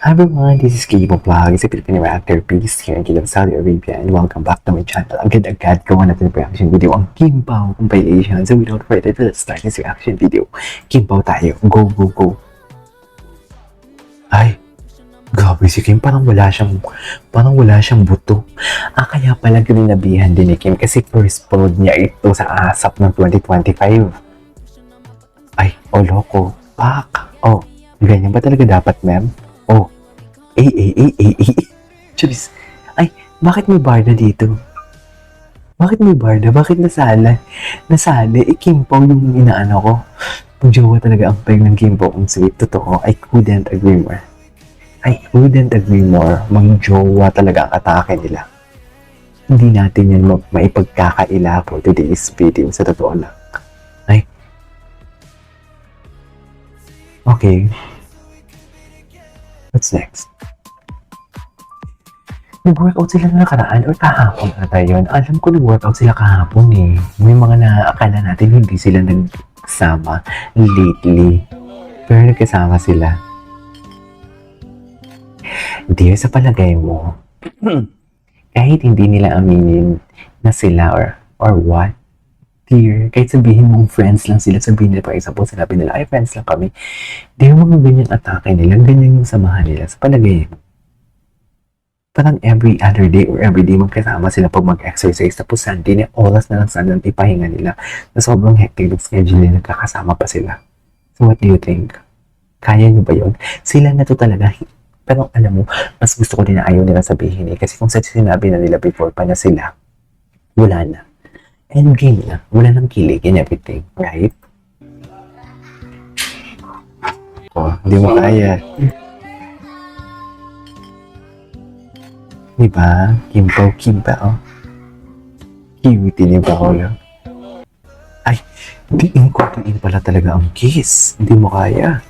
Hi everyone, this is Kibo Vlog, sa Filipino actor Peace here in Kingdom, Saudi Arabia, and welcome back to my channel. Agad-agad gawa natin yung reaction video ang Kim Pao compilation. So without further ado, let's start this reaction video. Kim Pao tayo, go go go. Ay, grabe si Kim, parang wala siyang buto. Kaya pala grinabihan din ni Kim kasi first upload niya ito sa ASAP ng 2025. Ay, loko, pak. Ganyan ba talaga dapat, ma'am? Charis. Ay, bakit may barda dito? Bakit may barda? Bakit nasala? Nasali? Kim Pao yung inaano ko. Ang jowa talaga ang peg ng Kim Pao. Ang sweet. Totoo. I couldn't agree more. Mang jowa talaga ang atake nila. Hindi natin yan maipagkakaila for today's video. Sa totoo lang. Ay. Okay. What's next? Nag-workout sila na nakaraan or kahapon ata yun. Alam ko nag-workout sila kahapon eh. May mga naakala natin hindi sila nagsama lately. Pero nagkasama sila. Dear, sa palagay mo, kahit hindi nila aminin na sila or what? Dear, kahit sabihin mong friends lang sila, sabihin nila, for example, sinabi nila, ay friends lang kami. Dear, mga ganyan atake nila, ganyan yung samahan nila. Sa palagay mo, parang every other day or every day magkasama sila pag mag-exercise tapos Sunday na oras na lang sana ang ipahinga nila na sobrang hectic ng schedule nila nagkakasama pa sila. So what do you think? Kaya nyo ba yun? Sila na to talaga. Pero alam mo, mas gusto ko din na ayaw nila sabihin eh. Kasi kung sa sinabi na nila before pa na sila, wala na. Endgame na. Wala nang kilig and everything. Right? Hindi mo kaya. Diba? Kim Pao. Cute ni Paolo. Ay, diin pala talaga ang kiss. Hindi mo kaya.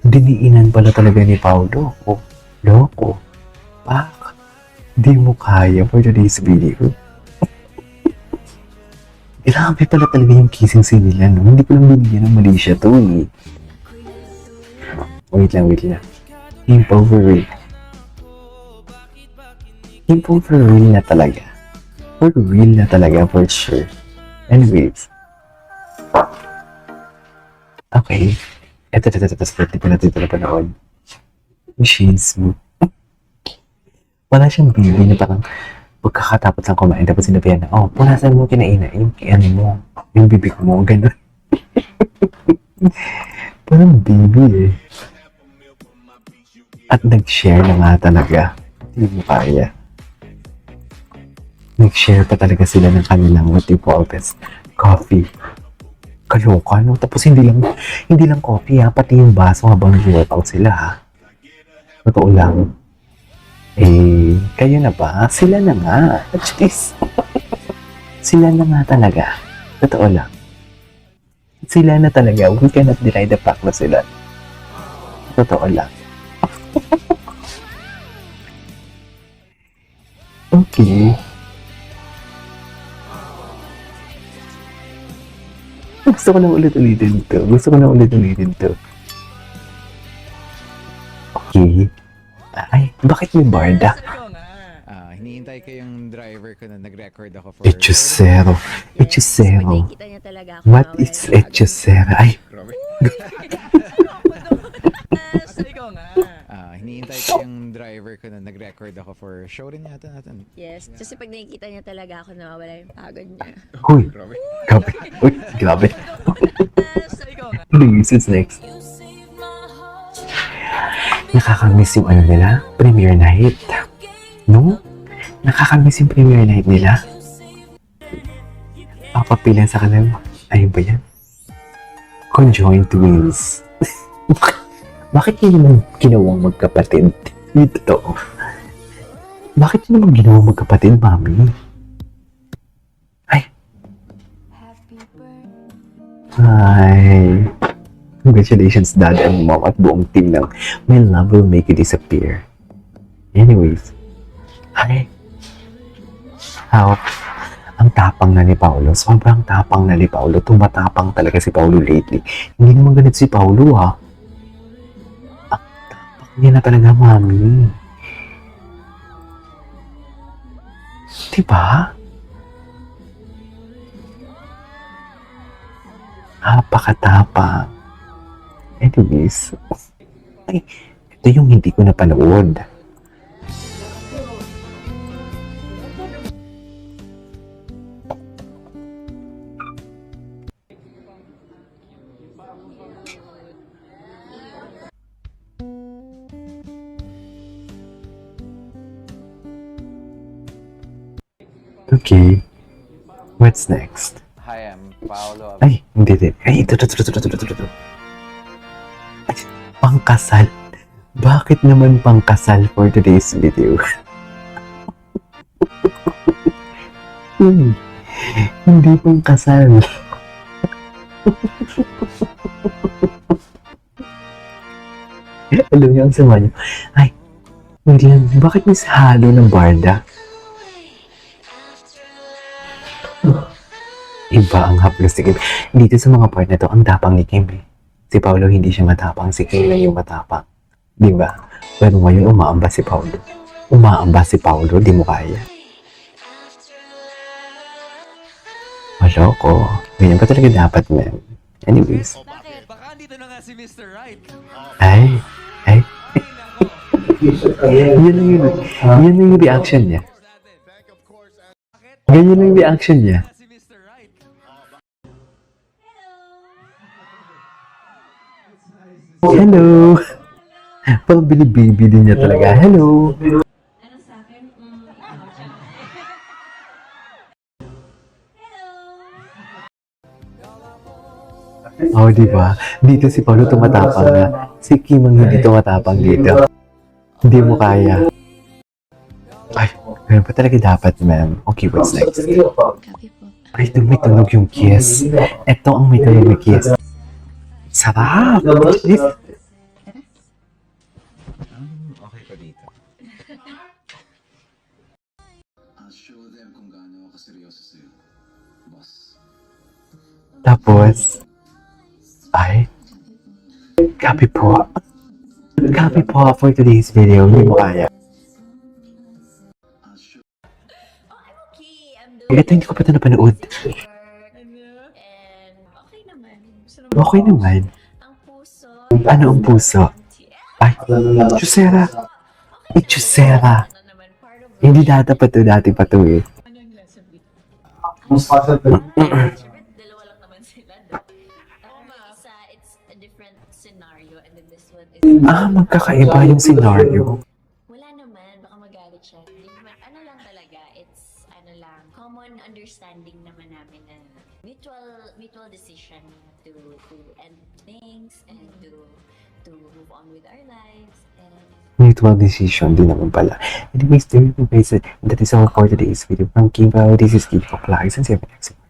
Diniinan pala talaga ni Paolo. Loko. Pak. Hindi mo kaya for today's video. Grabe pala talaga yung kissing scene nila, no? Hindi ko lang binigyan ng mali siya to, eh. Wait lang. Kim Pao for real. Kim Pao for real na talaga. For real na talaga, for sure. Anyways. Okay. Ito, swerte pa natin ito na panahon. Machines mo. Wala siyang baby na parang pagkakatapos lang kumain, tapos sinabihan na, punasan mo kinaina, yung yung bibig mo, gano'n. Parang baby eh. At nag-share na nga talaga. Hindi mo kaya. Nag-share pa talaga sila ng kanilang what you call this, coffee. Kaloka, no? Tapos hindi lang coffee ha, pati yung baso habang nag-workout sila ha. Totoo lang. Kayo na ba? Sila na nga. Jeez. Sila na nga talaga. Totoo lang. Sila na talaga. We cannot deny the fact na sila. Totoo lang. Okay. Gusto ko na ulit-ulitin to. Okay. Ay, bakit may barda? Hinihintay ko yung driver ko na nag-record ako for... Echosero. What is Echosero? Ay. Hinihintay ko yung driver ko na nag-record ako for show rin yata natin. Yes, kasi pag nakikita niya talaga ako, nawawala yung pagod niya. Uy, grabe. Please, it's next. Nakakamiss yung nila, premiere night. No? Nakakamiss yung premiere night nila. Papapilan sa kanila. Ayun ba yan? Conjoined twins. Bakit yun naman ginawang magkapatid? Ito. Bakit yun naman ginawang magkapatid, mami? Ay. Congratulations, Dad and Mom at buong team ng My Love Will Make You Disappear. Anyways. Ay. Ang tapang na ni Paolo. Sobrang tapang na ni Paolo. Tumatapang talaga si Paolo lately. Hindi naman ganito si Paolo, ha. Ang tapang Yan na talaga, mami. Diba? Napakatapang. Anyways, ay, ito yung hindi ko napanood. Okay, what's next? Hi, I'm Paolo. Ay, hindi din. Ay, ito. Ay, pangkasal. Bakit naman pangkasal for today's video? Hindi pangkasal. Alam niyo ang sama niyo. Ay, hindi yan. Bakit may halo ng barda? Iba ang haplos ni Kim. Dito sa mga part na to, ang tapang ni Kim eh. Si Paolo hindi siya matapang, si Kim lang yung matapang. Di ba? Pero ngayon umaambas si Paolo. Umaambas si Paolo, di mo kaya. Maloko. Ganyan pa talaga dapat, man. Anyways. Bakit? Baka dito na nga si Mr. Right. Ay. Yun lang yun. Yun lang yung reaction niya. Ganyan lang yung reaction niya. Si Mr. Right. Hello! Pang bili-bili niya talaga. Hello! Ano sa akin? Oh, di ba? Dito si Paolo tumatapang na. Si Kim ang hindi tumatapang dito. Hindi mo kaya. Ay, ganun pa talaga dapat, ma'am. Okay, what's next? Copy po. Ay, doon may tunog yung kiss. Ito ang may tunog yung kiss. Sarap! Okay pa dito. I'll show them kung gaano ako seryoso sa'yo, boss. Tapos, ay, copy po. Copy po for today's video. Hindi mo kaya. I'll show Okay, I'm doing Ito hindi ko pa ito napanood. work. And okay naman. Gusto Okay naman. Ang puso. Ano ang puso? Ay, Chusera. Ay, Chusera. Ano naman, part of Hindi data pa to, dati pa to eh. Dalawa lang naman sila. Isa, it's a different scenario and then this one is... Ah, magkakaiba yung scenario. Wala naman, baka magalit siya. Hindi naman, ano lang talaga, it's ano lang, common understanding naman namin na mutual decision to end things and to move on with our lives and Mutual decision, di naman pala. Anyways, there you go guys. That is all for today's video from Kimbo. This is Kim Vlogs and see you next time.